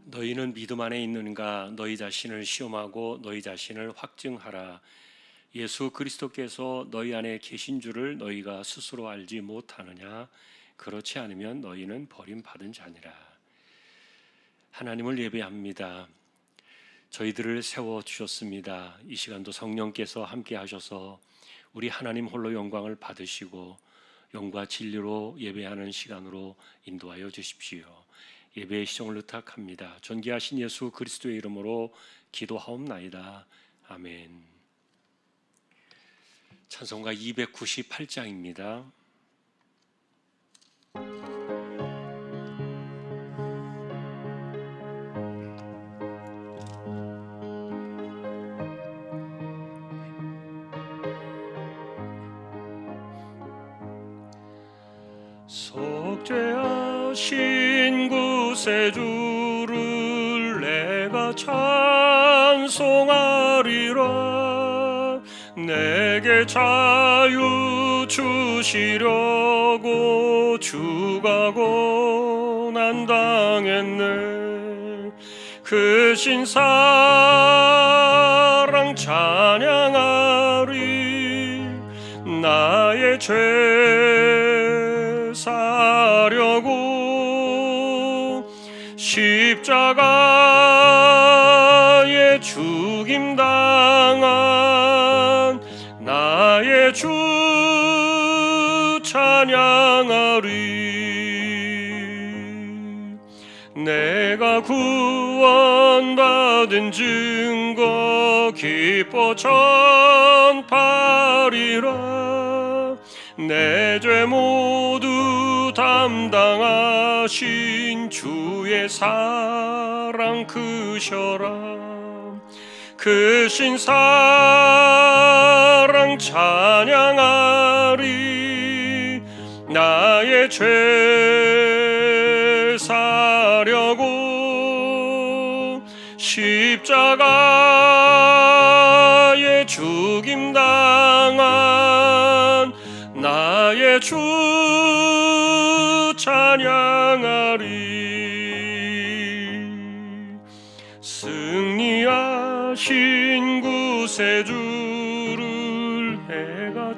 너희는 믿음 안에 있는가? 너희 자신을 시험하고 너희 자신을 확증하라. 예수 그리스도께서 너희 안에 계신 줄을 너희가 스스로 알지 못하느냐? 그렇지 않으면 너희는 버림받은 자니라. 하나님을 예배합니다. 저희들을 세워주셨습니다. 이 시간도 성령께서 함께 하셔서 우리 하나님 홀로 영광을 받으시고 영과 진리로 예배하는 시간으로 인도하여 주십시오. 예배의 시정을 의탁합니다. 존귀하신 예수 그리스도의 이름으로 기도하옵나이다. 아멘. 찬송가 298장입니다. 속죄하신 구세주를 내가 찬송하리라. 내게 자유 주시려고 주가 고난당했네. 그 신사랑 찬양하리. 나의 죄 사려고 십자가에 죽임당한 나의 주 찬양하리. 내가 구원받은 증거 기뻐 전파리라. 내 죄 모두 담당하신 주의 사랑 크셔라. 크신 사랑 찬양하리. 나의 죄 사려고 십자가에 죽임당한 나의 주 찬양하리. 승리하신 구세주를 내가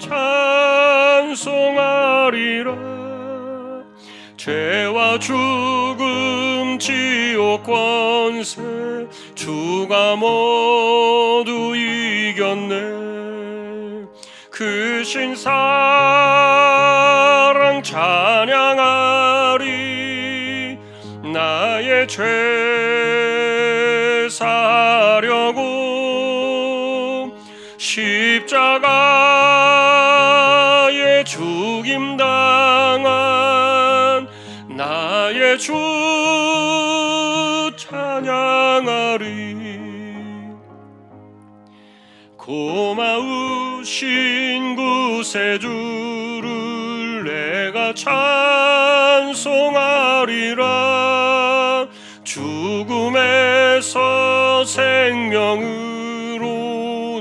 찬송하리라. 죄와 죽음 지옥 권세 주가 모두 이겼네. 크신 사랑 찬양하리. 나의 죄 사려고 십자가에 죽임당한 나의 주 찬양하리. 고마우신 구세주를 내가 찬송하리라. 죽음에서 생명으로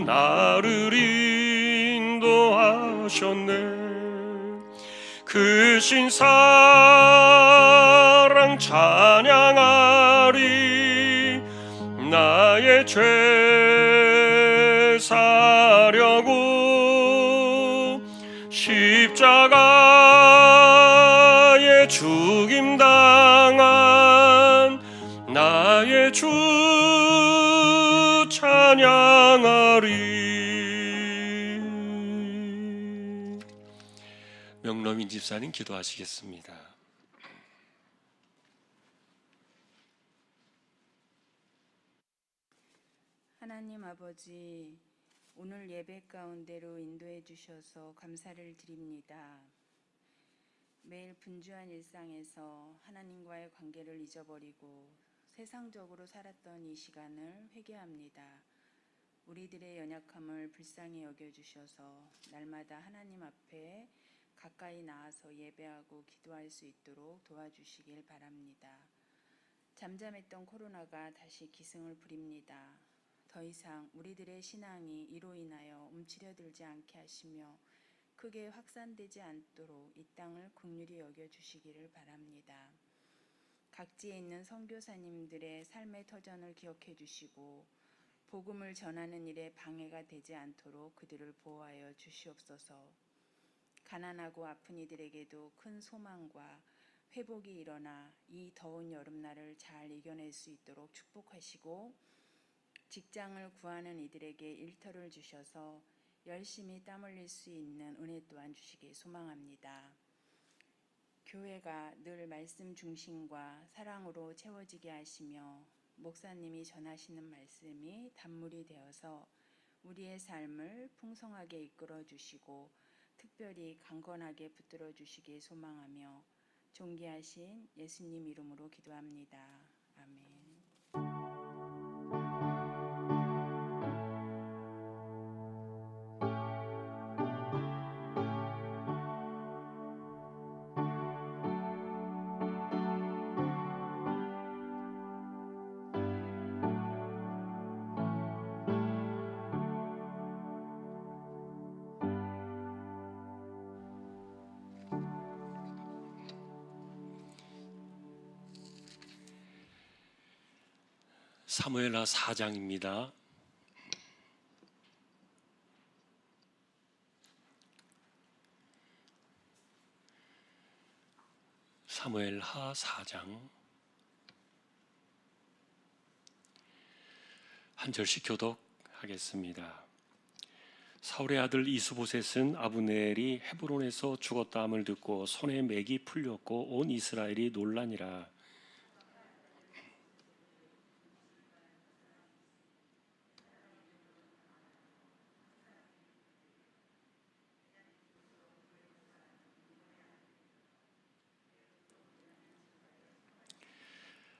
나를 인도하셨네. 크신 사랑 찬양하리. 나의 죄 사려고 십자가에 죽임당한 나의 주 찬양하리. 명로민 집사님 기도하시겠습니다. 하나님 아버지, 오늘 예배 가운데로 인도해 주셔서 감사를 드립니다. 매일 분주한 일상에서 하나님과의 관계를 잊어버리고 세상적으로 살았던 이 시간을 회개합니다. 우리들의 연약함을 불쌍히 여겨주셔서 날마다 하나님 앞에 가까이 나아서 예배하고 기도할 수 있도록 도와주시길 바랍니다. 잠잠했던 코로나가 다시 기승을 부립니다. 더 이상 우리들의 신앙이 이로 인하여 움츠려들지 않게 하시며 크게 확산되지 않도록 이 땅을 긍휼히 여겨주시기를 바랍니다. 각지에 있는 선교사님들의 삶의 터전을 기억해 주시고 복음을 전하는 일에 방해가 되지 않도록 그들을 보호하여 주시옵소서. 가난하고 아픈 이들에게도 큰 소망과 회복이 일어나 이 더운 여름날을 잘 이겨낼 수 있도록 축복하시고 직장을 구하는 이들에게 일터를 주셔서 열심히 땀 흘릴 수 있는 은혜 또한 주시기 소망합니다. 교회가 늘 말씀 중심과 사랑으로 채워지게 하시며 목사님이 전하시는 말씀이 단물이 되어서 우리의 삶을 풍성하게 이끌어 주시고 특별히 강건하게 붙들어 주시기 소망하며 존귀하신 예수님 이름으로 기도합니다. 아멘. 사무엘하 4장입니다. 사무엘하 4장 한 절씩 교독하겠습니다. 사울의 아들 이스보셋은 아브넬이 헤브론에서 죽었다함을 듣고 손에 맥이 풀렸고 온 이스라엘이 놀라니라.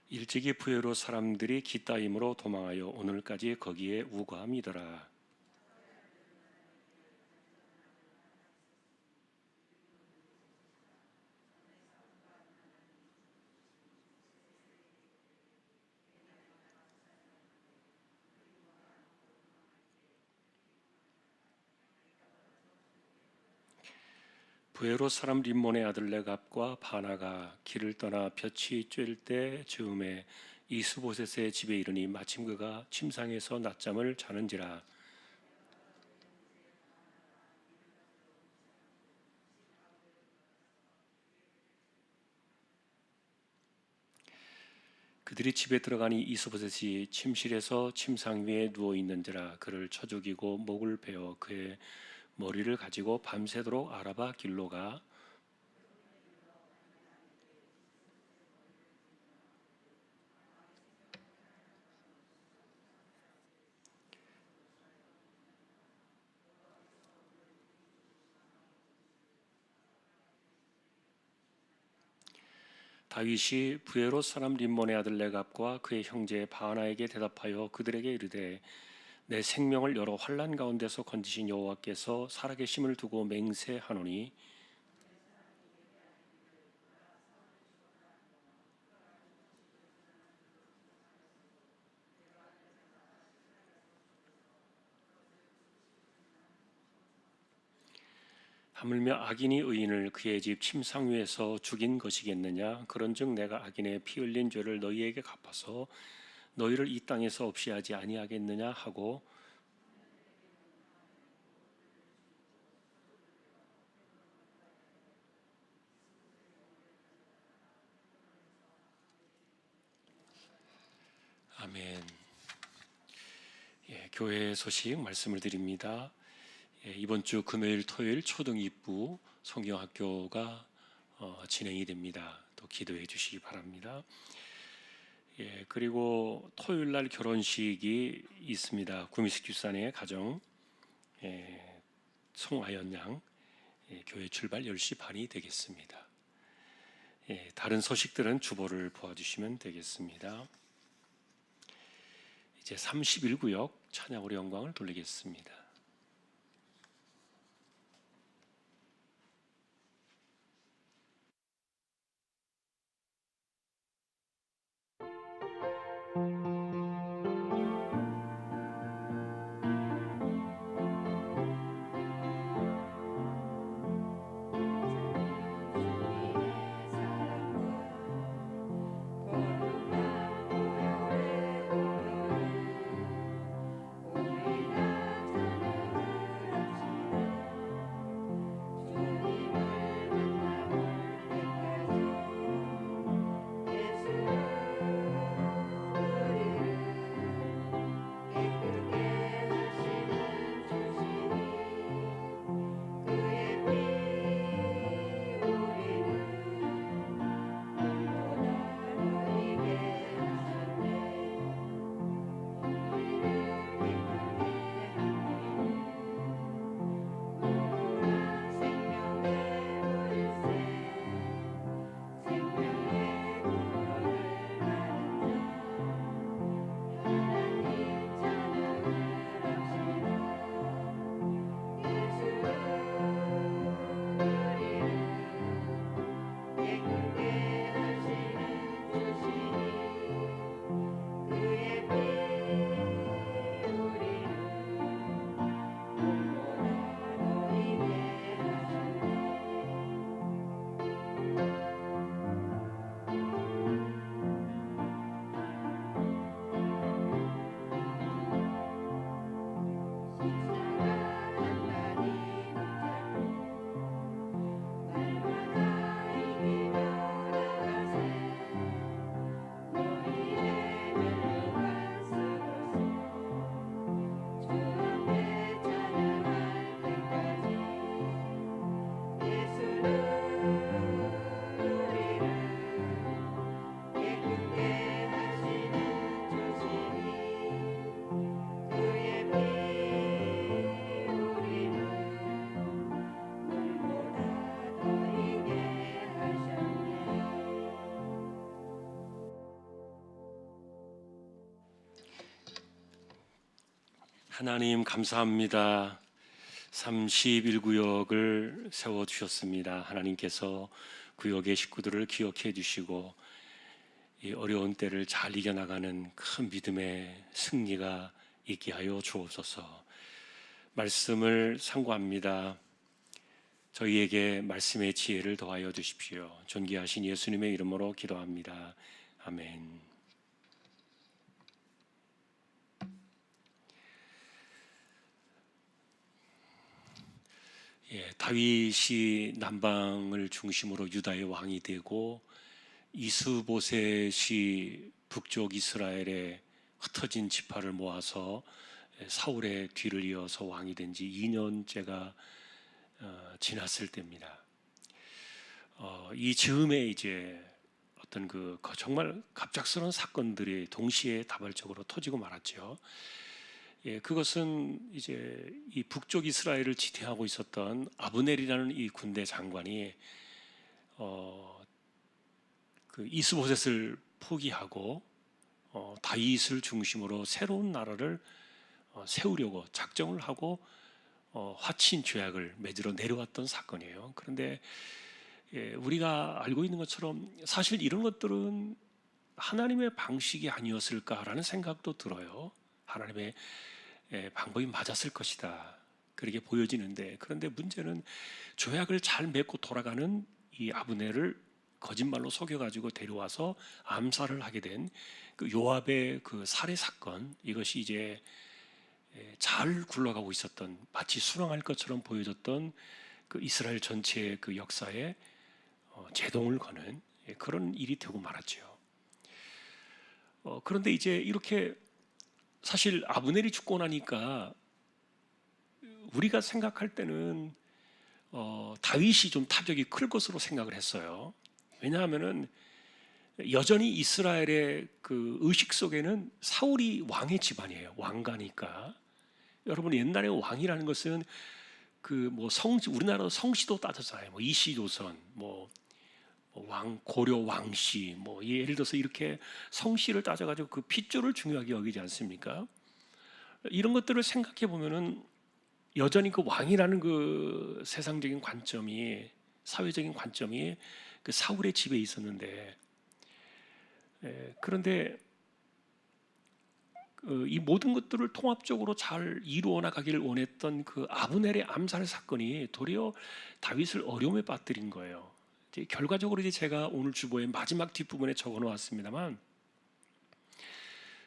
일찍이 부에로 사람들이 기따임으로 도망하여 오늘까지 거기에 우거함이더라. 부에로 사람 림몬의 아들 레갑과 바나가 길을 떠나 볕이 쬐을 때 즈음에 이스보셋의 집에 이르니 마침 그가 침상에서 낮잠을 자는지라. 그들이 집에 들어가니 이스보셋이 침실에서 침상 위에 누워 있는지라. 그를 쳐 죽이고 목을 베어 그의 머리를 가지고 밤새도록 아라바 길로 가 다윗이 부에롯 사람 림몬의 아들 레갑과 그의 형제 바하나에게 대답하여 그들에게 이르되 내 생명을 여러 환난 가운데서 건지신 여호와께서 살아계심을 두고 맹세하노니 하물며 악인이 의인을 그의 집 침상 위에서 죽인 것이겠느냐. 그런즉 내가 악인의 피 흘린 죄를 너희에게 갚아서 너희를 이 땅에서 없이 하지 아니하겠느냐 하고 아멘. 교회 소식 말씀을 드립니다. 이번 주 금요일, 토요일 초등 입부 성경학교가 진행이 됩니다. 또 기도해 주시기 바랍니다. 그리고 토요일 날 결혼식이 있습니다. 구미식 집사님의 가정 송아연 양 교회 출발 10시 반이 되겠습니다. 다른 소식들은 주보를 보아주시면 되겠습니다. 이제 31구역 찬양으로 영광을 돌리겠습니다. 하나님 감사합니다. 31구역을 세워주셨습니다. 하나님께서 구역의 식구들을 기억해 주시고 이 어려운 때를 잘 이겨나가는 큰 믿음의 승리가 있게 하여 주옵소서. 말씀을 상고합니다. 저희에게 말씀의 지혜를 더하여 주십시오. 존귀하신 예수님의 이름으로 기도합니다. 아멘. 다윗이 남방을 중심으로 유다의 왕이 되고 이스보셋이 북쪽 이스라엘의 흩어진 지파를 모아서 사울의 뒤를 이어서 왕이 된 지 2년째가 지났을 때입니다. 이 즈음에 이제 어떤 그 정말 갑작스러운 사건들이 동시에 다발적으로 터지고 말았죠. 그것은 이제 이 북쪽 이스라엘을 지탱하고 있었던 아브넬이라는 이 군대 장관이 그 이스보셋을 포기하고 다윗을 중심으로 새로운 나라를 세우려고 작정을 하고 화친 조약을 맺으러 내려왔던 사건이에요. 그런데 우리가 알고 있는 것처럼 사실 이런 것들은 하나님의 방식이 아니었을까라는 생각도 들어요. 하나님의 방법이 맞았을 것이다, 그렇게 보여지는데, 그런데 문제는 조약을 잘 맺고 돌아가는 이 아브넬을 거짓말로 속여가지고 데려와서 암살을 하게 된 그 요압의 그 살해 사건, 이것이 이제 잘 굴러가고 있었던, 마치 순항할 것처럼 보여졌던 그 이스라엘 전체의 그 역사에 제동을 거는 그런 일이 되고 말았죠. 그런데 이제 이렇게 사실 아브넬이 죽고 나니까 우리가 생각할 때는 다윗이 좀 타격이 클 것으로 생각을 했어요. 왜냐하면은 여전히 이스라엘의 그 의식 속에는 사울이 왕의 집안이에요. 왕가니까. 여러분, 옛날에 왕이라는 것은 그 뭐 성시, 우리나라 성시도 따졌잖아요. 뭐 이시조선, 뭐 왕, 고려 왕씨, 뭐 예를 들어서 이렇게 성씨를 따져가지고 그 핏줄을 중요하게 여기지 않습니까? 이런 것들을 생각해 보면은 여전히 그 왕이라는 그 세상적인 관점이, 사회적인 관점이 그 사울의 집에 있었는데, 그런데 이 모든 것들을 통합적으로 잘 이루어 나가기를 원했던 그 아브넬의 암살 사건이 도리어 다윗을 어려움에 빠뜨린 거예요. 이제 결과적으로 이제 제가 오늘 주보의 마지막 뒷부분에 적어 놓았습니다만,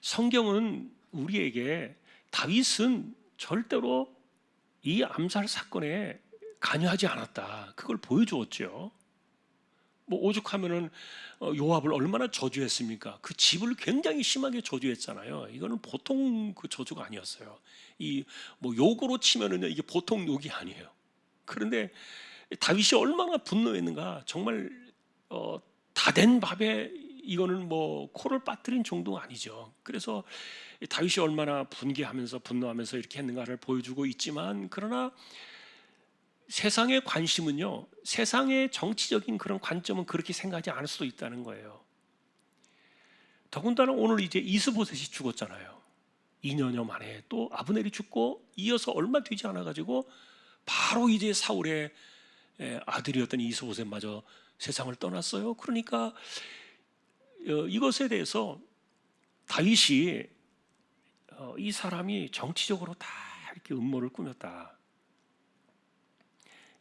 성경은 우리에게 다윗은 절대로 이 암살 사건에 관여하지 않았다, 그걸 보여주었죠. 뭐 오죽하면은 요압을 얼마나 저주했습니까? 그 집을 굉장히 심하게 저주했잖아요. 이거는 보통 그 저주가 아니었어요. 이 뭐 욕으로 치면은 이게 보통 욕이 아니에요. 그런데 다윗이 얼마나 분노했는가, 정말 다 된 밥에 이거는 뭐 코를 빠뜨린 정도가 아니죠. 그래서 다윗이 얼마나 분개하면서 분노하면서 이렇게 했는가를 보여주고 있지만, 그러나 세상의 관심은요, 세상의 정치적인 그런 관점은 그렇게 생각하지 않을 수도 있다는 거예요. 더군다나 오늘 이제 이스보셋이 죽었잖아요. 2년여 만에 또 아브넬이 죽고 이어서 얼마 되지 않아 가지고 바로 이제 사울의 아들이었던 이스보셋마저 세상을 떠났어요. 그러니까 이것에 대해서 다윗이 이 사람이 정치적으로 다 이렇게 음모를 꾸몄다,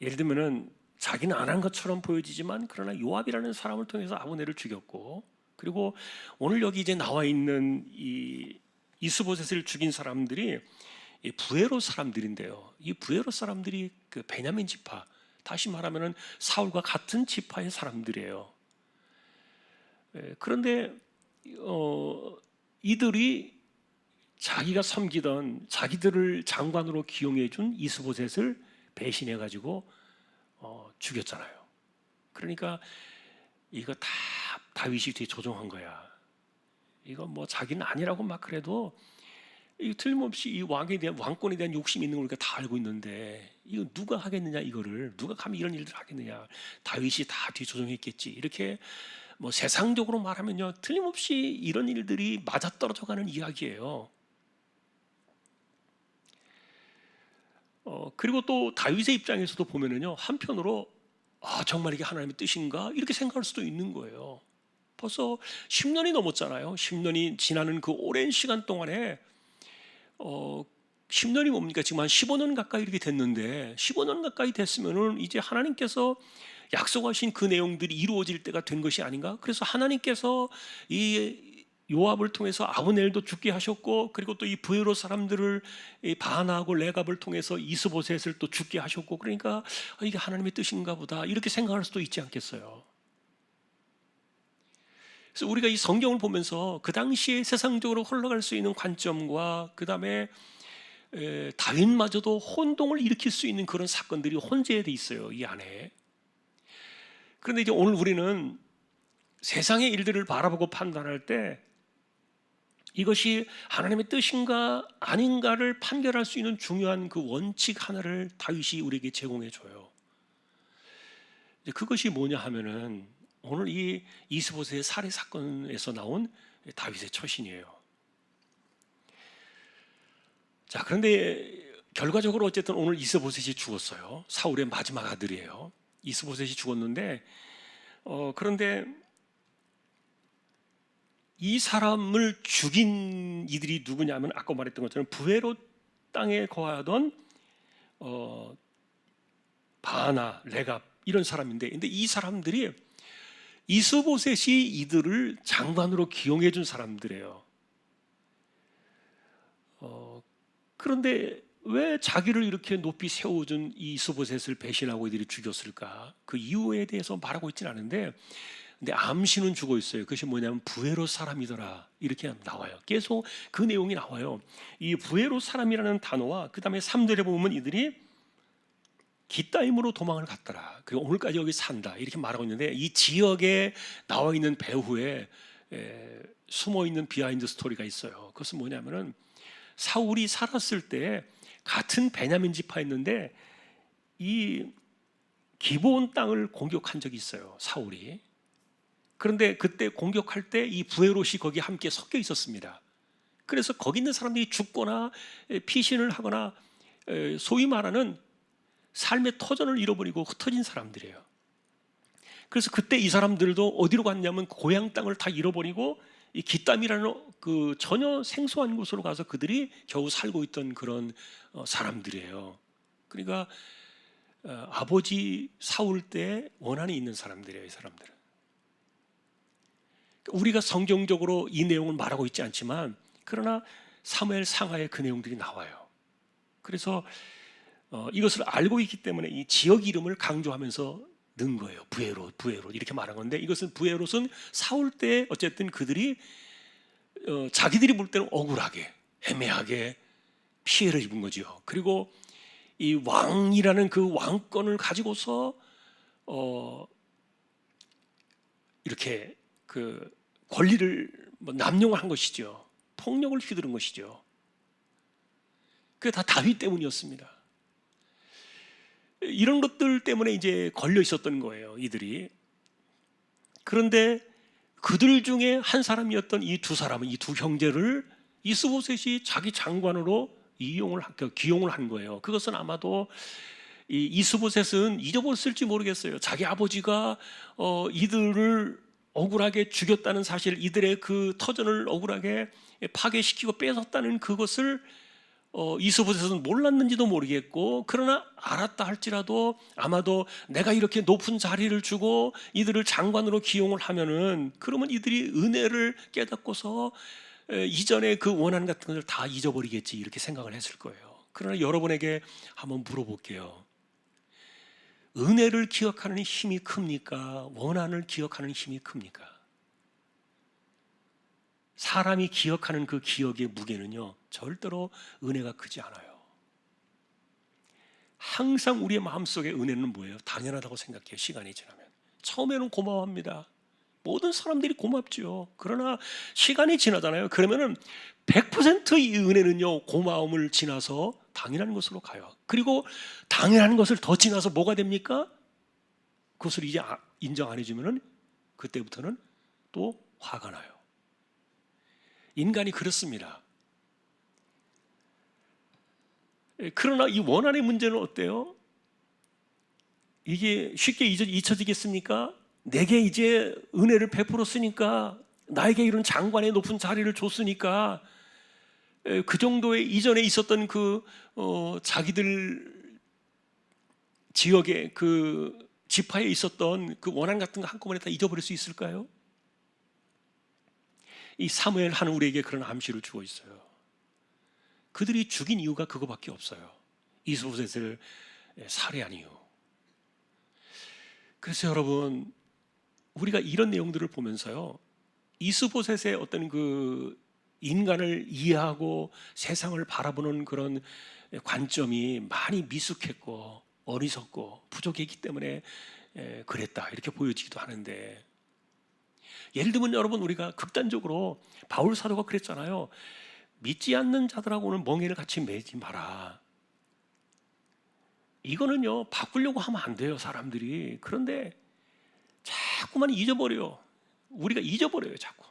예를 들면은 자기는 안 한 것처럼 보여지지만 그러나 요압이라는 사람을 통해서 아브넬을 죽였고, 그리고 오늘 여기 이제 나와 있는 이 이스보셋을 죽인 사람들이 이 부에로 사람들인데요. 이 부에로 사람들이 그 베냐민 지파, 다시 말하면은 사울과 같은 지파의 사람들이에요. 그런데 이들이 자기가 섬기던, 자기들을 장관으로 기용해 준 이스보셋을 배신해 가지고 죽였잖아요. 그러니까 이거 다 다윗이 뒤에 조종한 거야. 이거 뭐 자기는 아니라고 막 그래도 이 틀림없이 이 왕에 대한, 왕권에 대한 욕심이 있는 걸 우리가 다 알고 있는데, 이거 누가 하겠느냐, 이거를 누가 감히 이런 일들을 하겠느냐, 다윗이 다 뒤에 조종했겠지, 이렇게 뭐 세상적으로 말하면요, 틀림없이 이런 일들이 맞아떨어져 가는 이야기예요. 그리고 또 다윗의 입장에서도 보면은요, 한편으로 정말 이게 하나님의 뜻인가 이렇게 생각할 수도 있는 거예요. 벌써 10년이 넘었잖아요. 10년이 지나는 그 오랜 시간 동안에 10년이 뭡니까? 지금 한 15년 가까이 이렇게 됐는데 15년 가까이 됐으면은 이제 하나님께서 약속하신 그 내용들이 이루어질 때가 된 것이 아닌가? 그래서 하나님께서 이 요압을 통해서 아브넬도 죽게 하셨고, 그리고 또 이 부에로 사람들을 이 바나하고 레갑을 통해서 이스보셋을 또 죽게 하셨고, 그러니까 이게 하나님의 뜻인가 보다 이렇게 생각할 수도 있지 않겠어요? 그래서 우리가 이 성경을 보면서 그 당시에 세상적으로 흘러갈 수 있는 관점과 그 다음에 다윗마저도 혼동을 일으킬 수 있는 그런 사건들이 혼재되어 있어요, 이 안에. 그런데 이제 오늘 우리는 세상의 일들을 바라보고 판단할 때 이것이 하나님의 뜻인가 아닌가를 판별할 수 있는 중요한 그 원칙 하나를 다윗이 우리에게 제공해 줘요. 그것이 뭐냐 하면은 오늘 이 이스보셋의 살해 사건에서 나온 다윗의 처신이에요. 자, 그런데 결과적으로 어쨌든 오늘 이스보셋이 죽었어요. 사울의 마지막 아들이에요. 이스보셋이 죽었는데 그런데 이 사람을 죽인 이들이 누구냐면 아까 말했던 것처럼 부에로 땅에 거하던 바나, 레갑 이런 사람인데, 근데 이 사람들이 이스보셋이 이들을 장관으로 기용해 준 사람들이에요. 그런데 왜 자기를 이렇게 높이 세워준 이 이스보셋을 배신하고 이들이 죽였을까? 그 이유에 대해서 말하고 있지는 않은데, 근데 암시는 주고 있어요. 그것이 뭐냐면 부에로 사람이더라 이렇게 나와요. 계속 그 내용이 나와요. 이 부에로 사람이라는 단어와 그 다음에 3절에 보면 이들이 기따임으로 도망을 갔더라. 그리고 오늘까지 여기 산다 이렇게 말하고 있는데, 이 지역에 나와 있는 배후에 숨어 있는 비하인드 스토리가 있어요. 그것은 뭐냐면은 사울이 살았을 때 같은 베냐민 지파였는데 이 기브온 땅을 공격한 적이 있어요, 사울이. 그런데 그때 공격할 때 이 부에롯이 거기 함께 섞여 있었습니다. 그래서 거기 있는 사람들이 죽거나 피신을 하거나 소위 말하는 삶의 터전을 잃어버리고 흩어진 사람들이에요. 그래서 그때 이 사람들도 어디로 갔냐면 고향 땅을 다 잃어버리고 이 기땀이라는 그 전혀 생소한 곳으로 가서 그들이 겨우 살고 있던 그런 사람들이에요. 그러니까 아버지 사울 때 원한이 있는 사람들이에요, 이 사람들은. 우리가 성경적으로 이 내용을 말하고 있지 않지만 그러나 사무엘 상하에 그 내용들이 나와요. 그래서 이것을 알고 있기 때문에 이 지역 이름을 강조하면서 넣은 거예요. 부에롯 이렇게 말한 건데, 이것은 부에롯은 사울 때 어쨌든 그들이 자기들이 볼 때는 억울하게 애매하게 피해를 입은 거죠. 그리고 이 왕이라는 그 왕권을 가지고서 이렇게 그 권리를 남용한 것이죠. 폭력을 휘두른 것이죠. 그게 다 다윗 때문이었습니다. 이런 것들 때문에 이제 걸려 있었던 거예요, 이들이. 그런데 그들 중에 한 사람이었던 이 두 사람은, 이 두 형제를 이스보셋이 자기 장관으로 기용을 한 거예요. 그것은 아마도 이 이스보셋은 잊어버렸을지 모르겠어요. 자기 아버지가 이들을 억울하게 죽였다는 사실, 이들의 그 터전을 억울하게 파괴시키고 뺏었다는 그것을 이스보셋은 몰랐는지도 모르겠고, 그러나 알았다 할지라도 아마도 내가 이렇게 높은 자리를 주고 이들을 장관으로 기용을 하면은 그러면 이들이 은혜를 깨닫고서 이전에 그 원한 같은 것을 다 잊어버리겠지 이렇게 생각을 했을 거예요. 그러나 여러분에게 한번 물어볼게요. 은혜를 기억하는 힘이 큽니까? 원한을 기억하는 힘이 큽니까? 사람이 기억하는 그 기억의 무게는요, 절대로 은혜가 크지 않아요. 항상 우리의 마음속에 은혜는 뭐예요? 당연하다고 생각해요. 시간이 지나면 처음에는 고마워합니다. 모든 사람들이 고맙죠. 그러나 시간이 지나잖아요. 그러면은 100%이 은혜는요, 고마움을 지나서 당연한 것으로 가요. 그리고 당연한 것을 더 지나서 뭐가 됩니까? 그것을 이제 인정 안 해주면은 그때부터는 또 화가 나요. 인간이 그렇습니다. 그러나 이 원한의 문제는 어때요? 이게 쉽게 잊혀지겠습니까? 내게 이제 은혜를 베풀었으니까, 나에게 이런 장관의 높은 자리를 줬으니까, 그 정도의 이전에 있었던 자기들 지역의 그 지파에 있었던 그 원한 같은 거 한꺼번에 다 잊어버릴 수 있을까요? 이 사무엘 하는 우리에게 그런 암시를 주고 있어요. 그들이 죽인 이유가 그거밖에 없어요. 이스보셋을 살해한 이유. 그래서 여러분, 우리가 이런 내용들을 보면서요, 이스보셋의 어떤 그 인간을 이해하고 세상을 바라보는 그런 관점이 많이 미숙했고 어리석고 부족했기 때문에 그랬다, 이렇게 보여지기도 하는데, 예를 들면 여러분, 우리가 극단적으로 바울 사도가 그랬잖아요. 믿지 않는 자들하고는 멍에를 같이 매지 마라. 이거는요, 바꾸려고 하면 안 돼요, 사람들이. 그런데 자꾸만 잊어버려요. 우리가 잊어버려요, 자꾸.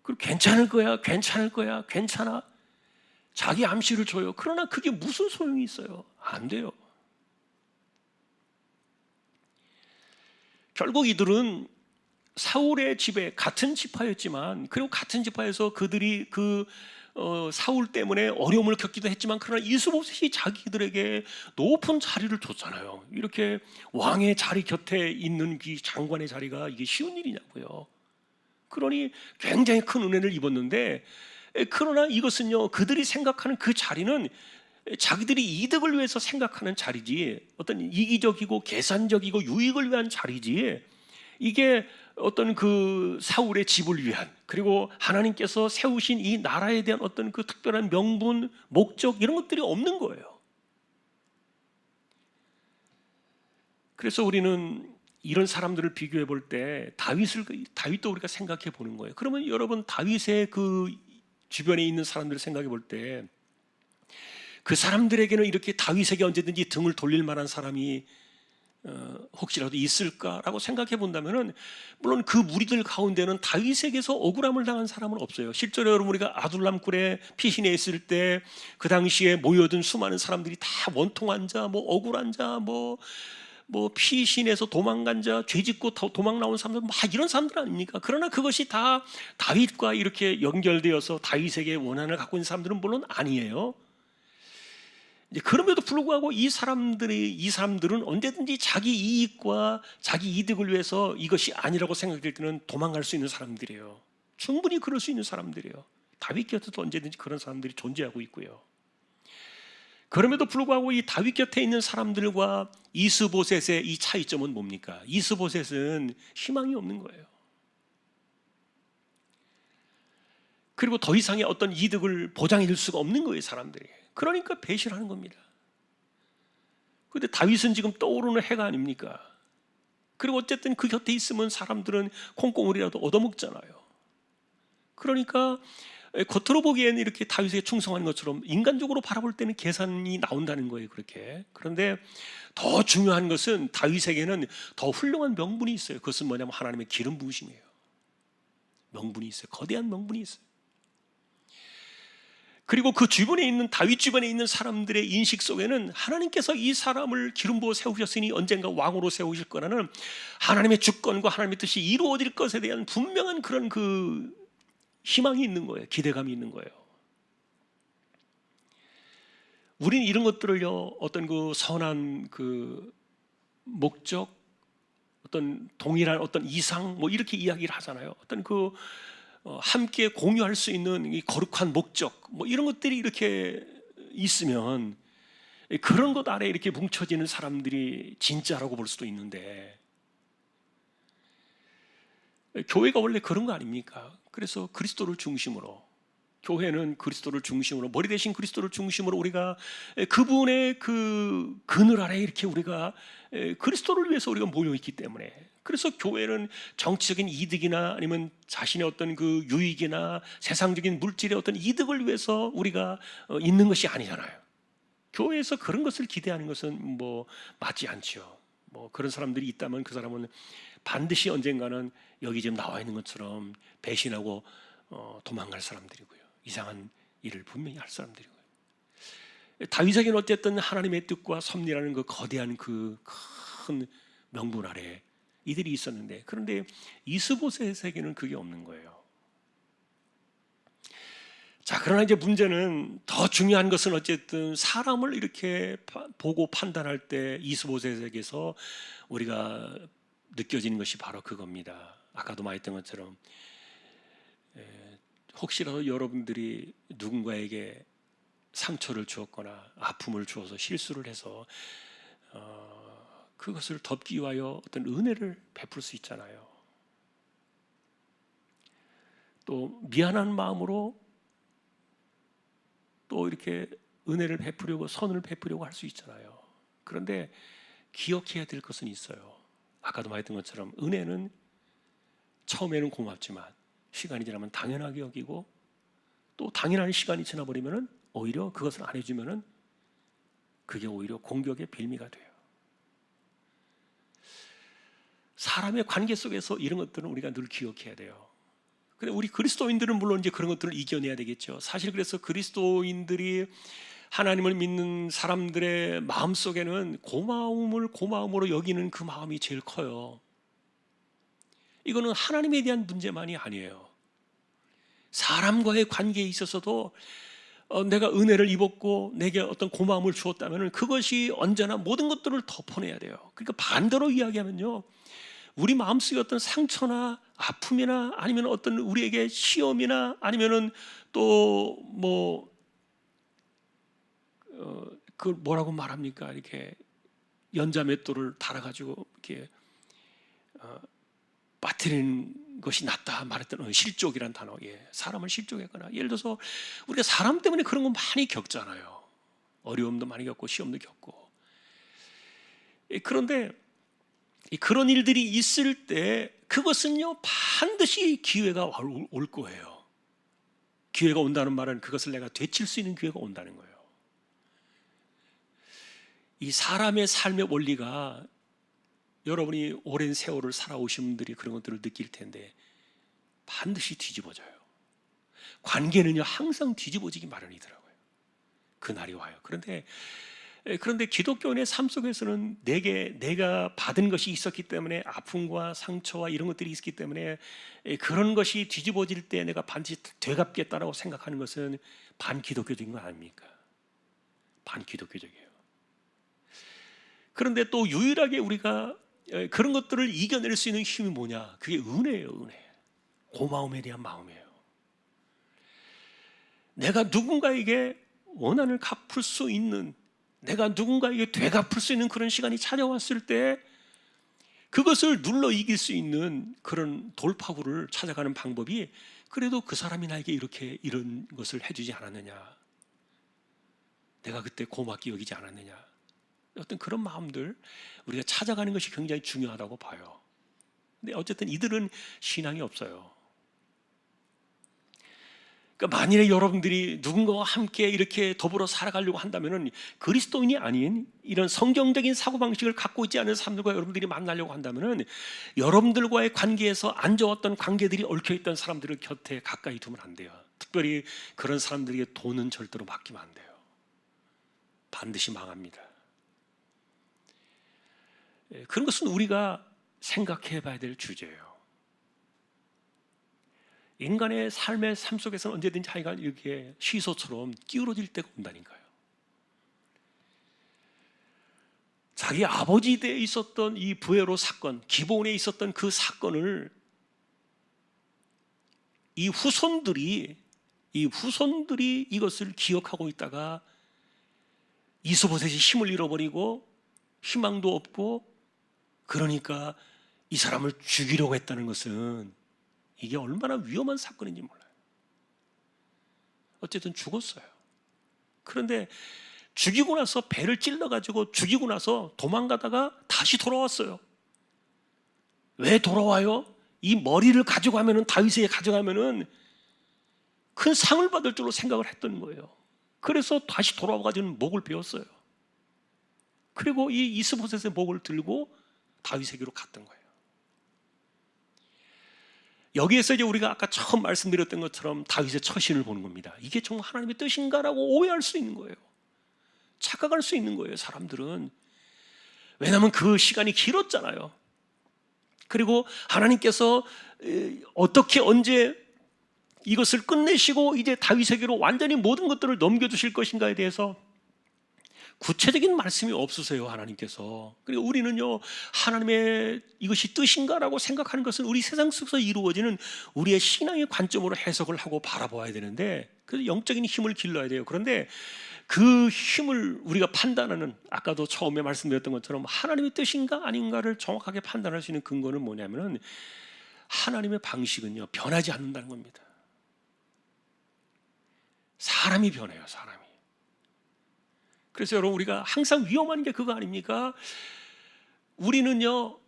그리고 괜찮을 거야, 괜찮을 거야, 괜찮아. 자기 암시를 줘요. 그러나 그게 무슨 소용이 있어요? 안 돼요. 결국 이들은 사울의 집에 같은 지파였지만, 그리고 같은 지파에서 그들이 사울 때문에 어려움을 겪기도 했지만, 그러나 이스보셋이 자기들에게 높은 자리를 줬잖아요. 이렇게 왕의 자리 곁에 있는 이 장관의 자리가 이게 쉬운 일이냐고요. 그러니 굉장히 큰 은혜를 입었는데, 그러나 이것은요, 그들이 생각하는 그 자리는 자기들이 이득을 위해서 생각하는 자리지, 어떤 이기적이고 계산적이고 유익을 위한 자리지, 이게 어떤 그 사울의 집을 위한, 그리고 하나님께서 세우신 이 나라에 대한 어떤 그 특별한 명분, 목적, 이런 것들이 없는 거예요. 그래서 우리는 이런 사람들을 비교해 볼 때 다윗도 우리가 생각해 보는 거예요. 그러면 여러분, 다윗의 그 주변에 있는 사람들을 생각해 볼 때, 그 사람들에게는 이렇게 다윗에게 언제든지 등을 돌릴 만한 사람이 혹시라도 있을까라고 생각해 본다면은, 물론 그 무리들 가운데는 다윗에게서 억울함을 당한 사람은 없어요. 실제로 여러분, 우리가 아둘람 굴에 피신해 있을 때 그 당시에 모여든 수많은 사람들이 다 원통한 자, 뭐 억울한 자, 뭐 피신해서 도망간 자, 죄짓고 도망 나온 사람들, 막 이런 사람들 아닙니까? 그러나 그것이 다 다윗과 이렇게 연결되어서 다윗에게 원한을 갖고 있는 사람들은 물론 아니에요. 그럼에도 불구하고 이 사람들은 언제든지 자기 이익과 자기 이득을 위해서 이것이 아니라고 생각될 때는 도망갈 수 있는 사람들이에요. 충분히 그럴 수 있는 사람들이에요. 다윗 곁에도 언제든지 그런 사람들이 존재하고 있고요. 그럼에도 불구하고 이 다윗 곁에 있는 사람들과 이스보셋의 이 차이점은 뭡니까? 이스보셋은 희망이 없는 거예요. 그리고 더 이상의 어떤 이득을 보장해 줄 수가 없는 거예요, 사람들이. 그러니까 배신하는 겁니다. 그런데 다윗은 지금 떠오르는 해가 아닙니까? 그리고 어쨌든 그 곁에 있으면 사람들은 콩고물이라도 얻어먹잖아요. 그러니까 겉으로 보기에는 이렇게 다윗에게 충성하는 것처럼 인간적으로 바라볼 때는 계산이 나온다는 거예요, 그렇게. 그런데 더 중요한 것은 다윗에게는 더 훌륭한 명분이 있어요. 그것은 뭐냐면 하나님의 기름 부으심이에요. 명분이 있어요. 거대한 명분이 있어요. 그리고 그 주변에 있는, 다윗 주변에 있는 사람들의 인식 속에는 하나님께서 이 사람을 기름 부어 세우셨으니 언젠가 왕으로 세우실 거라는 하나님의 주권과 하나님의 뜻이 이루어질 것에 대한 분명한 그런 그 희망이 있는 거예요. 기대감이 있는 거예요. 우리는 이런 것들을요, 어떤 그 선한 그 목적, 어떤 동일한 어떤 이상, 뭐 이렇게 이야기를 하잖아요. 어떤 그 함께 공유할 수 있는 이 거룩한 목적, 뭐 이런 것들이 이렇게 있으면 그런 것 아래 이렇게 뭉쳐지는 사람들이 진짜라고 볼 수도 있는데, 교회가 원래 그런 거 아닙니까? 그래서 그리스도를 중심으로, 교회는 그리스도를 중심으로, 머리 대신 그리스도를 중심으로 우리가 그분의 그 그늘 아래 이렇게 우리가 그리스도를 위해서 우리가 모여 있기 때문에, 그래서 교회는 정치적인 이득이나 아니면 자신의 어떤 그 유익이나 세상적인 물질의 어떤 이득을 위해서 우리가 있는 것이 아니잖아요. 교회에서 그런 것을 기대하는 것은 뭐 맞지 않죠. 뭐 그런 사람들이 있다면 그 사람은 반드시 언젠가는 여기 지금 나와 있는 것처럼 배신하고 도망갈 사람들이고요. 이상한 일을 분명히 할 사람들이고요. 다윗에게는 어쨌든 하나님의 뜻과 섭리라는 그 거대한 그 큰 명분 아래 이들이 있었는데, 그런데 이스보셋에게는 그게 없는 거예요. 자, 그러나 이제 문제는, 더 중요한 것은 어쨌든 사람을 이렇게 보고 판단할 때 이스보셋에게서 우리가 느껴지는 것이 바로 그겁니다. 아까도 말했던 것처럼 혹시라도 여러분들이 누군가에게 상처를 주었거나 아픔을 주어서 실수를 해서 그것을 덮기 위하여 어떤 은혜를 베풀 수 있잖아요. 또 미안한 마음으로 또 이렇게 은혜를 베푸려고, 선을 베푸려고 할 수 있잖아요. 그런데 기억해야 될 것은 있어요. 아까도 말했던 것처럼 은혜는 처음에는 고맙지만 시간이 지나면 당연하게 여기고, 또 당연한 시간이 지나버리면 오히려 그것을 안 해주면 그게 오히려 공격의 빌미가 돼요. 사람의 관계 속에서 이런 것들은 우리가 늘 기억해야 돼요. 근데 우리 그리스도인들은 물론 이제 그런 것들을 이겨내야 되겠죠. 사실 그래서 그리스도인들이 하나님을 믿는 사람들의 마음 속에는 고마움을 고마움으로 여기는 그 마음이 제일 커요. 이거는 하나님에 대한 문제만이 아니에요. 사람과의 관계에 있어서도 내가 은혜를 입었고 내게 어떤 고마움을 주었다면 그것이 언제나 모든 것들을 덮어내야 돼요. 그러니까 반대로 이야기하면요, 우리 마음속에 어떤 상처나 아픔이나 아니면 어떤 우리에게 시험이나 아니면은 또 그 뭐라고 말합니까? 이렇게 연자맷돌을 달아가지고 이렇게 빠뜨리는 것이 낫다 말했던 실족이란 단어, 사람을 실족했거나, 예를 들어서 우리가 사람 때문에 그런 거 많이 겪잖아요. 어려움도 많이 겪고 시험도 겪고. 그런데 그런 일들이 있을 때 그것은요 반드시 기회가 올 거예요. 기회가 온다는 말은 그것을 내가 되칠 수 있는 기회가 온다는 거예요. 이 사람의 삶의 원리가, 여러분이 오랜 세월을 살아오신 분들이 그런 것들을 느낄 텐데 반드시 뒤집어져요. 관계는요 항상 뒤집어지기 마련이더라고요. 그날이 와요. 그런데 기독교인의 삶 속에서는 내가 받은 것이 있었기 때문에, 아픔과 상처와 이런 것들이 있었기 때문에 그런 것이 뒤집어질 때 내가 반드시 되갚겠다라고 생각하는 것은 반기독교적인 거 아닙니까? 반기독교적이에요. 그런데 또 유일하게 우리가 그런 것들을 이겨낼 수 있는 힘이 뭐냐? 그게 은혜예요. 은혜. 고마움에 대한 마음이에요. 내가 누군가에게 원한을 갚을 수 있는, 내가 누군가에게 되갚을 수 있는 그런 시간이 찾아왔을 때 그것을 눌러 이길 수 있는 그런 돌파구를 찾아가는 방법이, 그래도 그 사람이 나에게 이런 것을 해주지 않았느냐, 내가 그때 고맙게 여기지 않았느냐, 어떤 그런 마음들 우리가 찾아가는 것이 굉장히 중요하다고 봐요. 근데 어쨌든 이들은 신앙이 없어요. 그러니까 만일에 여러분들이 누군가와 함께 이렇게 더불어 살아가려고 한다면, 그리스도인이 아닌 이런 성경적인 사고방식을 갖고 있지 않은 사람들과 여러분들이 만나려고 한다면, 여러분들과의 관계에서 안 좋았던 관계들이 얽혀있던 사람들을 곁에 가까이 두면 안 돼요. 특별히 그런 사람들에게 돈은 절대로 맡기면 안 돼요. 반드시 망합니다. 그런 것은 우리가 생각해 봐야 될 주제예요. 인간의 삶의 삶 속에서는 언제든지 하여간 이렇게 시소처럼 기울어질 때가 온다니까요. 자기 아버지 때에 있었던 이 부에로 사건, 기브온에 있었던 그 사건을 이 후손들이 이것을 기억하고 있다가 이스보셋이 힘을 잃어버리고 희망도 없고, 그러니까 이 사람을 죽이려고 했다는 것은 이게 얼마나 위험한 사건인지 몰라요. 어쨌든 죽었어요. 그런데 죽이고 나서 배를 찔러가지고 죽이고 나서 도망가다가 다시 돌아왔어요. 왜 돌아와요? 이 머리를 가져가면은, 다윗에게 가져가면은 큰 상을 받을 줄로 생각을 했던 거예요. 그래서 다시 돌아와가지고 목을 베었어요. 그리고 이 이스보셋의 목을 들고 다윗에게로 갔던 거예요. 여기에서 이제 우리가 아까 처음 말씀드렸던 것처럼 다윗의 처신을 보는 겁니다. 이게 정말 하나님의 뜻인가라고 오해할 수 있는 거예요. 착각할 수 있는 거예요, 사람들은. 왜냐하면 그 시간이 길었잖아요. 그리고 하나님께서 어떻게 언제 이것을 끝내시고 이제 다윗에게로 완전히 모든 것들을 넘겨주실 것인가에 대해서 구체적인 말씀이 없으세요, 하나님께서. 그리고 우리는요, 하나님의 이것이 뜻인가라고 생각하는 것은 우리 세상 속에서 이루어지는 우리의 신앙의 관점으로 해석을 하고 바라봐야 되는데, 그 영적인 힘을 길러야 돼요. 그런데 그 힘을 우리가 판단하는, 아까도 처음에 말씀드렸던 것처럼 하나님의 뜻인가 아닌가를 정확하게 판단할 수 있는 근거는 뭐냐면은, 하나님의 방식은요, 변하지 않는다는 겁니다. 사람이 변해요, 사람이. 그래서 여러분, 우리가 항상 위험한 게 그거 아닙니까? 우리는요,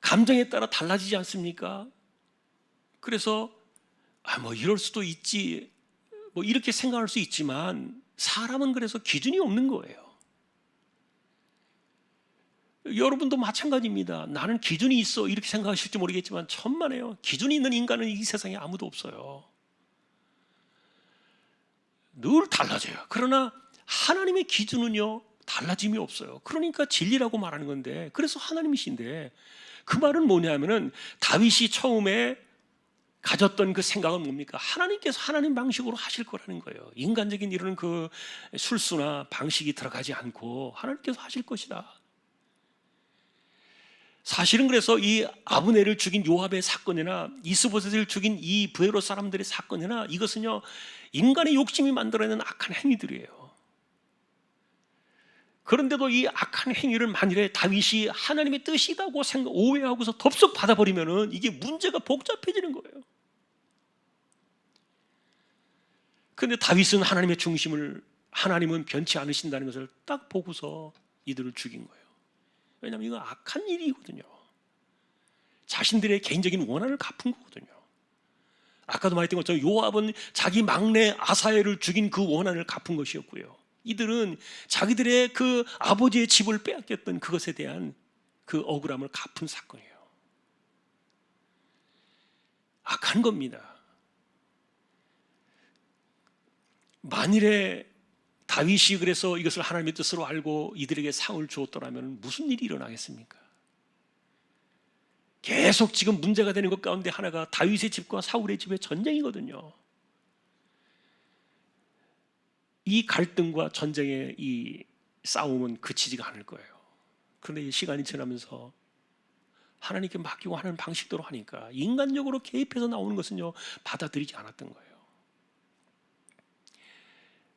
감정에 따라 달라지지 않습니까? 그래서 뭐 이럴 수도 있지, 뭐 이렇게 생각할 수 있지만, 사람은 그래서 기준이 없는 거예요. 여러분도 마찬가지입니다. 나는 기준이 있어, 이렇게 생각하실지 모르겠지만 천만에요. 기준이 있는 인간은 이 세상에 아무도 없어요. 늘 달라져요. 그러나 하나님의 기준은요, 달라짐이 없어요. 그러니까 진리라고 말하는 건데, 그래서 하나님이신데, 그 말은 뭐냐면은 다윗이 처음에 가졌던 그 생각은 뭡니까? 하나님께서 하나님 방식으로 하실 거라는 거예요. 인간적인 이런 그 술수나 방식이 들어가지 않고 하나님께서 하실 것이다. 사실은 그래서 이 아브넬을 죽인 요압의 사건이나 이스보셋을 죽인 이 브에롯 사람들의 사건이나, 이것은요, 인간의 욕심이 만들어내는 악한 행위들이에요. 그런데도 이 악한 행위를 만일에 다윗이 하나님의 뜻이라고 오해하고서 덥석 받아버리면은 이게 문제가 복잡해지는 거예요. 그런데 다윗은 하나님의 중심을, 하나님은 변치 않으신다는 것을 딱 보고서 이들을 죽인 거예요. 왜냐하면 이건 악한 일이거든요. 자신들의 개인적인 원한을 갚은 거거든요. 아까도 말했던 것처럼 요압은 자기 막내 아사엘을 죽인 그 원한을 갚은 것이었고요. 이들은 자기들의 그 아버지의 집을 빼앗겼던 그것에 대한 그 억울함을 갚은 사건이에요. 악한 겁니다. 만일에 다윗이 그래서 이것을 하나님의 뜻으로 알고 이들에게 상을 주었더라면 무슨 일이 일어나겠습니까? 계속 지금 문제가 되는 것 가운데 하나가 다윗의 집과 사울의 집의 전쟁이거든요. 이 갈등과 전쟁의 이 싸움은 그치지가 않을 거예요. 그런데 시간이 지나면서 하나님께 맡기고 하는 방식대로 하니까 인간적으로 개입해서 나오는 것은요, 받아들이지 않았던 거예요.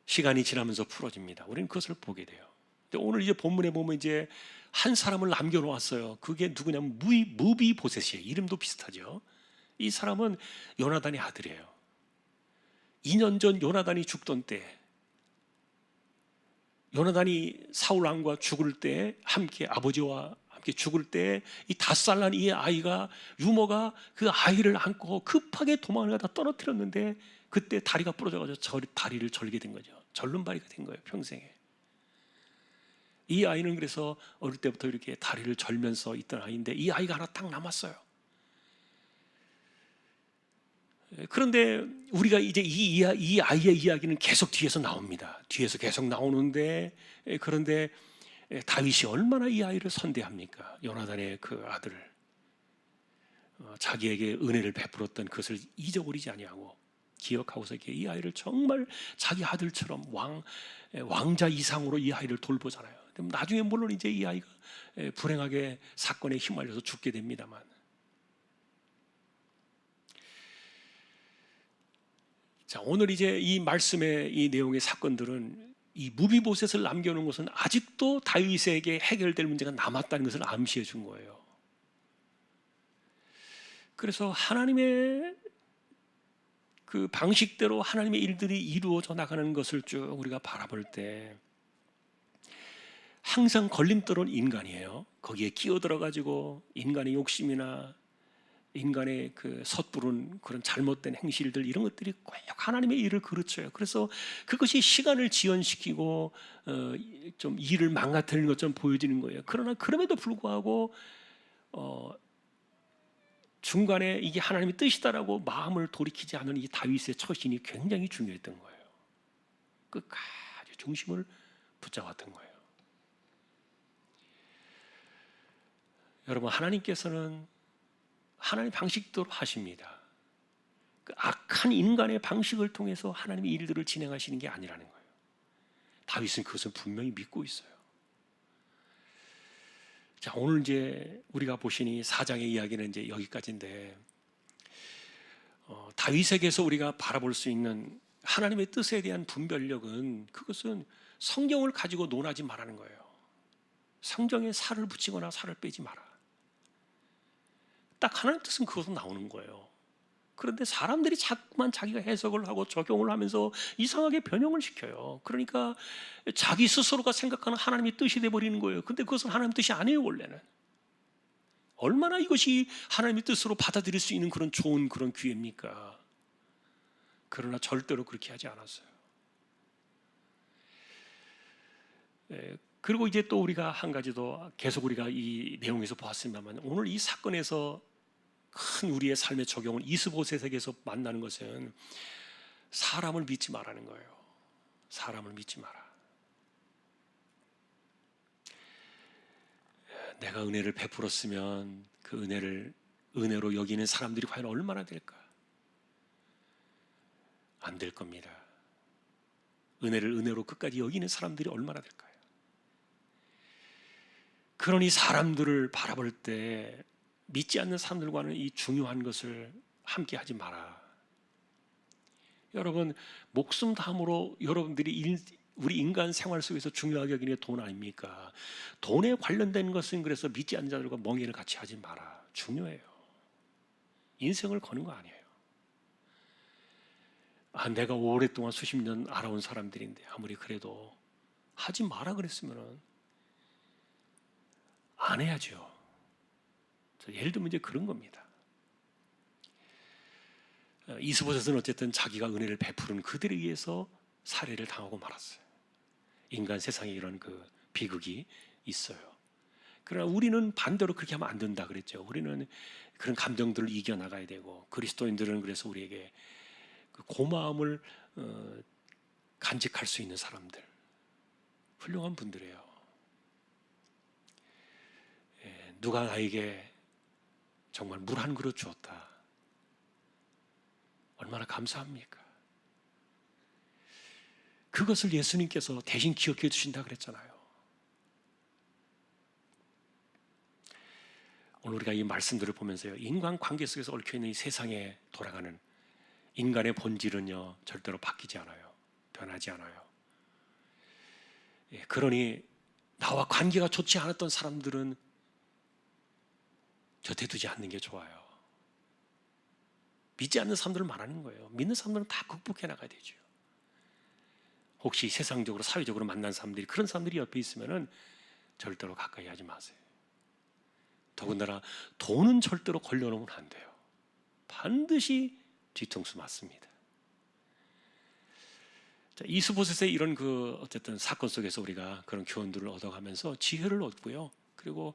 시간이 지나면서 풀어집니다. 우리는 그것을 보게 돼요. 오늘 이제 본문에 보면 이제 한 사람을 남겨놓았어요. 그게 누구냐면 무비보셋이에요. 이름도 비슷하죠. 이 사람은 요나단의 아들이에요. 2년 전 요나단이 죽던 때, 요나단이 사울 왕과 죽을 때 함께, 아버지와 함께 죽을 때, 이 5살 난 이 아이가, 유모가 그 아이를 안고 급하게 도망을 가다 떨어뜨렸는데, 그때 다리가 부러져가지고 다리를 절게 된 거죠. 절름발이가 된 거예요, 평생에. 이 아이는 그래서 어릴 때부터 이렇게 다리를 절면서 있던 아이인데, 이 아이가 하나 딱 남았어요. 그런데 우리가 이제 이 아이의 이야기는 계속 뒤에서 나옵니다. 뒤에서 계속 나오는데, 그런데 다윗이 얼마나 이 아이를 선대합니까? 요나단의 그 아들을, 자기에게 은혜를 베풀었던 그것을 잊어버리지 아니하고 기억하고서 이렇게 이 아이를 정말 자기 아들처럼 왕자 이상으로 이 아이를 돌보잖아요. 나중에 물론 이제 이 아이가 불행하게 사건에 휘말려서 죽게 됩니다만, 자, 오늘 이제 이 말씀의 이 내용의 사건들은 이 무비보셋을 남겨놓은 것은 아직도 다윗에게 해결될 문제가 남았다는 것을 암시해 준 거예요. 그래서 하나님의 그 방식대로 하나님의 일들이 이루어져 나가는 것을 쭉 우리가 바라볼 때 항상 걸림돌은 인간이에요. 거기에 끼어들어가지고 인간의 욕심이나 인간의 그 섣부른 그런 잘못된 행실들, 이런 것들이 꼭 하나님의 일을 그르쳐요. 그래서 그것이 시간을 지연시키고 좀 일을 망가뜨리는 것처럼 보여지는 거예요. 그러나 그럼에도 불구하고 중간에 이게 하나님의 뜻이다라고 마음을 돌이키지 않은 이 다윗의 처신이 굉장히 중요했던 거예요. 끝까지 중심을 붙잡았던 거예요. 여러분, 하나님께서는 하나님의 방식대로 하십니다. 그 악한 인간의 방식을 통해서 하나님의 일들을 진행하시는 게 아니라는 거예요. 다윗은 그것을 분명히 믿고 있어요. 자, 오늘 이제 우리가 보신 이 4장의 이야기는 이제 여기까지인데, 다윗에게서 우리가 바라볼 수 있는 하나님의 뜻에 대한 분별력은, 그것은 성경을 가지고 논하지 말라는 거예요. 성경에 살을 붙이거나 살을 빼지 마라. 딱 하나님의 뜻은 그것으로 나오는 거예요. 그런데 사람들이 자꾸만 자기가 해석을 하고 적용을 하면서 이상하게 변형을 시켜요. 그러니까 자기 스스로가 생각하는 하나님의 뜻이 돼버리는 거예요. 근데 그것은 하나님의 뜻이 아니에요. 원래는 얼마나 이것이 하나님의 뜻으로 받아들일 수 있는 그런 좋은 그런 기회입니까? 그러나 절대로 그렇게 하지 않았어요. 그리고 이제 또 우리가 한 가지 더 계속 우리가 이 내용에서 보았습니다만, 오늘 이 사건에서 큰 우리의 삶의 적용을 이스보셋에게서 만나는 것은 사람을 믿지 말라는 거예요. 사람을 믿지 마라. 내가 은혜를 베풀었으면 그 은혜를 은혜로 여기는 사람들이 과연 얼마나 될까? 안 될 겁니다. 은혜를 은혜로 끝까지 여기는 사람들이 얼마나 될까요? 그러니 사람들을 바라볼 때 믿지 않는 사람들과는 이 중요한 것을 함께 하지 마라. 여러분, 목숨 담으로 여러분들이 우리 인간 생활 속에서 중요하게 여기는 게 돈 아닙니까? 돈에 관련된 것은 그래서 믿지 않는 자들과 멍해를 같이 하지 마라. 중요해요. 인생을 거는 거 아니에요. 내가 오랫동안 수십 년 알아온 사람들인데 아무리 그래도 하지 마라 그랬으면 안 해야죠. 예를 들면 이제 그런 겁니다. 이스보셋은 어쨌든 자기가 은혜를 베푸는 그들에 의해서 살해를 당하고 말았어요. 인간 세상에 이런 그 비극이 있어요. 그러나 우리는 반대로 그렇게 하면 안 된다 그랬죠. 우리는 그런 감정들을 이겨나가야 되고, 그리스도인들은 그래서 우리에게 그 고마움을 간직할 수 있는 사람들, 훌륭한 분들이에요. 누가 나에게 정말 물 한 그릇 주었다, 얼마나 감사합니까? 그것을 예수님께서 대신 기억해 주신다 그랬잖아요. 오늘 우리가 이 말씀들을 보면서요, 인간관계 속에서 얽혀있는 이 세상에 돌아가는 인간의 본질은요 절대로 바뀌지 않아요. 변하지 않아요. 그러니 나와 관계가 좋지 않았던 사람들은 곁에 두지 않는 게 좋아요. 믿지 않는 사람들을 말하는 거예요. 믿는 사람들은 다 극복해 나가야 되죠. 혹시 세상적으로 사회적으로 만난 사람들이, 그런 사람들이 옆에 있으면은 절대로 가까이 하지 마세요. 더군다나 돈은 절대로 걸려놓으면 안 돼요. 반드시 뒤통수 맞습니다. 자, 이스보셋의 이런 그 어쨌든 사건 속에서 우리가 그런 교훈들을 얻어가면서 지혜를 얻고요. 그리고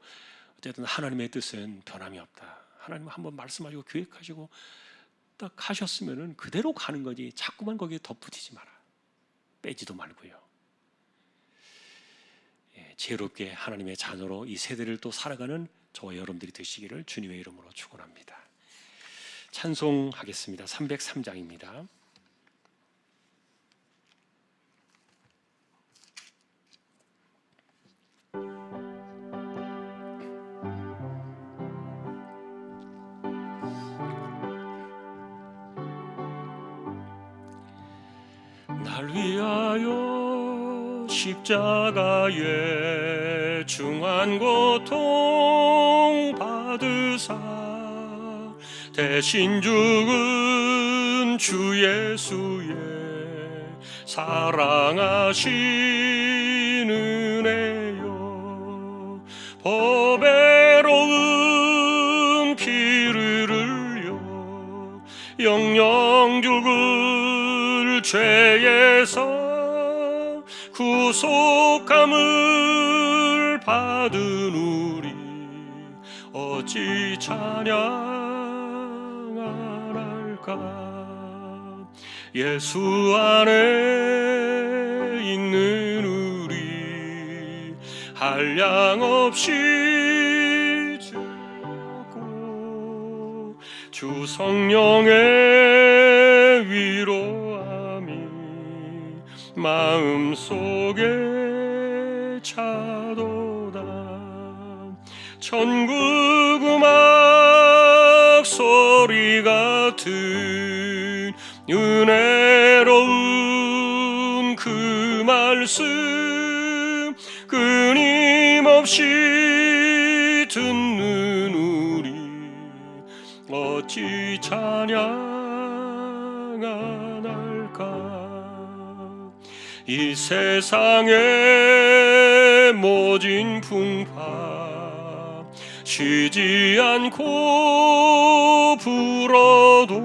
어쨌든 하나님의 뜻은 변함이 없다. 하나님 한번 말씀하시고 계획하시고 딱 하셨으면은 그대로 가는 거지. 자꾸만 거기에 덧붙이지 마라. 빼지도 말고요. 지혜롭게 하나님의 자녀로 이 세대를 또 살아가는 저와 여러분들이 되시기를 주님의 이름으로 축원합니다. 찬송하겠습니다. 303장입니다. 날 위하여 십자가에 중한 고통 받으사 대신 죽은 주 예수의 사랑하신 은혜요, 보배로운 피를 흘려 영영 죽을 죄에서 구속함을 받은 우리 어찌 찬양 안 할까. 예수 안에 있는 우리 한량없이 주고 주 성령의 위로함이 마음속에 차도다. 천국 음악 소리 같은 은혜로운 그 말씀 끊임없이 듣는 우리 어찌 찬양하날까. 이 세상의 모진 풍파 쉬지 않고 불어도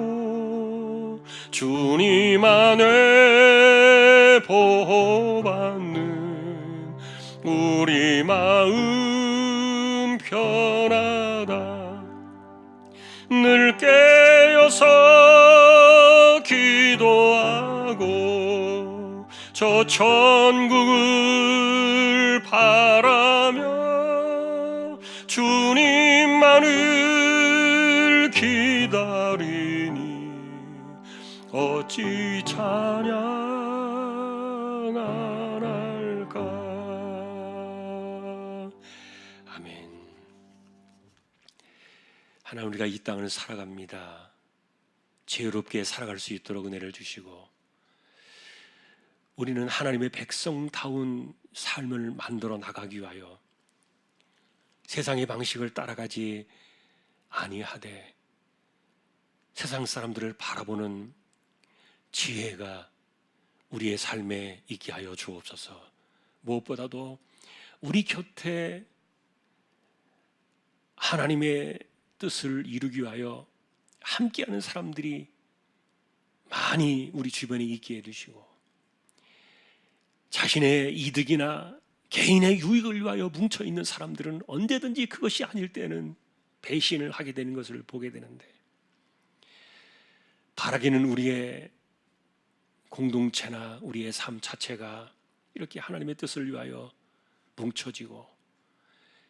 주님 안에 보호받는 우리 마음 편하다. 늘 깨어서 기도하고 저 천국을 바라며 주님만을 기다리니 어찌 찬양하날까. 아멘. 하나님, 우리가 이 땅을 살아갑니다. 지혜롭게 살아갈 수 있도록 은혜를 주시고, 우리는 하나님의 백성다운 삶을 만들어 나가기 위하여 세상의 방식을 따라가지 아니하되 세상 사람들을 바라보는 지혜가 우리의 삶에 있게 하여 주옵소서. 무엇보다도 우리 곁에 하나님의 뜻을 이루기 위하여 함께하는 사람들이 많이 우리 주변에 있게 해주시고, 자신의 이득이나 개인의 유익을 위하여 뭉쳐있는 사람들은 언제든지 그것이 아닐 때는 배신을 하게 되는 것을 보게 되는데, 바라기는 우리의 공동체나 우리의 삶 자체가 이렇게 하나님의 뜻을 위하여 뭉쳐지고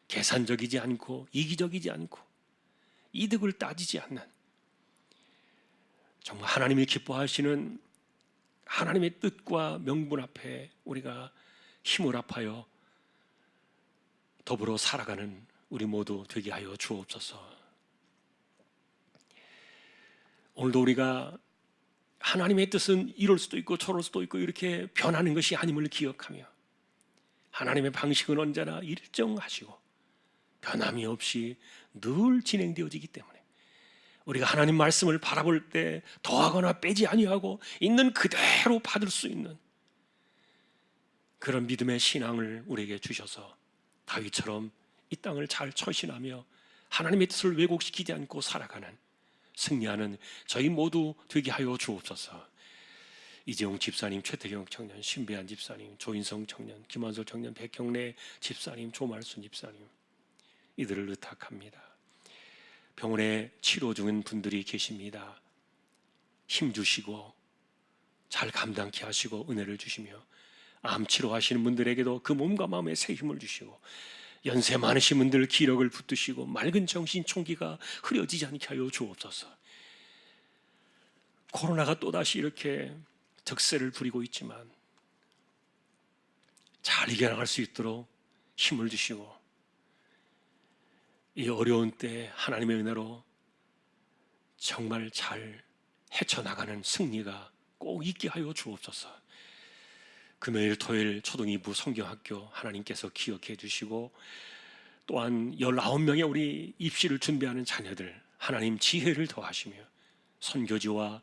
계산적이지 않고 이기적이지 않고 이득을 따지지 않는, 정말 하나님이 기뻐하시는 하나님의 뜻과 명분 앞에 우리가 힘을 합하여 더불어 살아가는 우리 모두 되게 하여 주옵소서. 오늘도 우리가 하나님의 뜻은 이럴 수도 있고 저럴 수도 있고 이렇게 변하는 것이 아님을 기억하며, 하나님의 방식은 언제나 일정하시고 변함이 없이 늘 진행되어지기 때문에 우리가 하나님 말씀을 바라볼 때 더하거나 빼지 아니하고 있는 그대로 받을 수 있는 그런 믿음의 신앙을 우리에게 주셔서 다윗처럼 이 땅을 잘 처신하며 하나님의 뜻을 왜곡시키지 않고 살아가는, 승리하는 저희 모두 되게 하여 주옵소서. 이재용 집사님, 최태경 청년, 신배한 집사님, 조인성 청년, 김한솔 청년, 백형래 집사님, 조말순 집사님, 이들을 의탁합니다. 병원에 치료 중인 분들이 계십니다. 힘 주시고 잘 감당케 하시고 은혜를 주시며, 암 치료하시는 분들에게도 그 몸과 마음에 새 힘을 주시고, 연세 많으신 분들 기력을 붙드시고 맑은 정신 총기가 흐려지지 않게 하여 주옵소서. 코로나가 또다시 이렇게 적세를 부리고 있지만 잘 이겨나갈 수 있도록 힘을 주시고, 이 어려운 때 하나님의 은혜로 정말 잘 헤쳐나가는 승리가 꼭 있게 하여 주옵소서. 금요일, 토요일 초등 2부 성경학교 하나님께서 기억해 주시고, 또한 19명의 우리 입시를 준비하는 자녀들 하나님 지혜를 더하시며 선교지와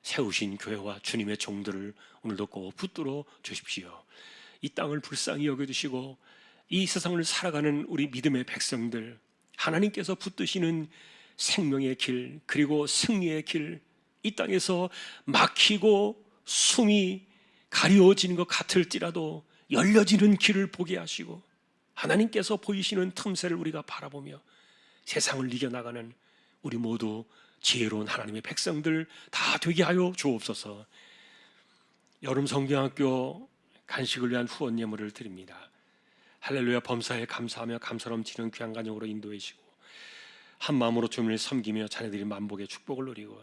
세우신 교회와 주님의 종들을 오늘도 꼭 붙들어 주십시오. 이 땅을 불쌍히 여겨주시고 이 세상을 살아가는 우리 믿음의 백성들, 하나님께서 붙드시는 생명의 길 그리고 승리의 길, 이 땅에서 막히고 숨이 가려워지는 것 같을지라도 열려지는 길을 보게 하시고 하나님께서 보이시는 틈새를 우리가 바라보며 세상을 이겨나가는 우리 모두 지혜로운 하나님의 백성들 다 되게 하여 주옵소서. 여름 성경학교 간식을 위한 후원 예물을 드립니다. 할렐루야 범사에 감사하며 감사 넘치는 귀한 가정으로 인도해 주시고 한 마음으로 주님을 섬기며 자녀들이 만복의 축복을 누리고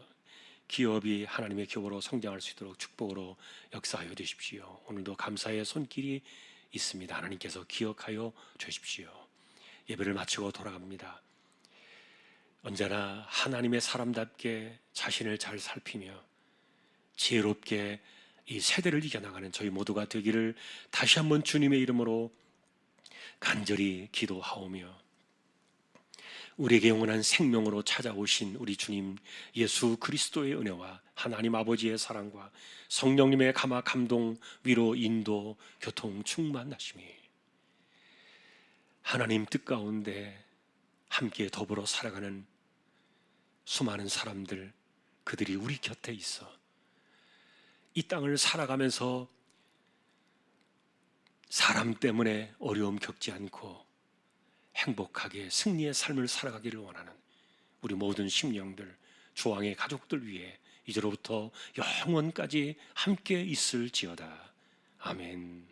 기업이 하나님의 기업으로 성장할 수 있도록 축복으로 역사하여 주십시오. 오늘도 감사의 손길이 있습니다. 하나님께서 기억하여 주십시오. 예배를 마치고 돌아갑니다. 언제나 하나님의 사람답게 자신을 잘 살피며 지혜롭게 이 세대를 이겨나가는 저희 모두가 되기를 다시 한번 주님의 이름으로 간절히 기도하오며 우리에게 영원한 생명으로 찾아오신 우리 주님 예수 그리스도의 은혜와 하나님 아버지의 사랑과 성령님의 감화 감동 위로 인도 교통 충만하심이 하나님 뜻 가운데 함께 더불어 살아가는 수많은 사람들 그들이 우리 곁에 있어 이 땅을 살아가면서 사람 때문에 어려움 겪지 않고 행복하게 승리의 삶을 살아가기를 원하는 우리 모든 심령들 주왕의 가족들 위해 이제로부터 영원까지 함께 있을지어다. 아멘.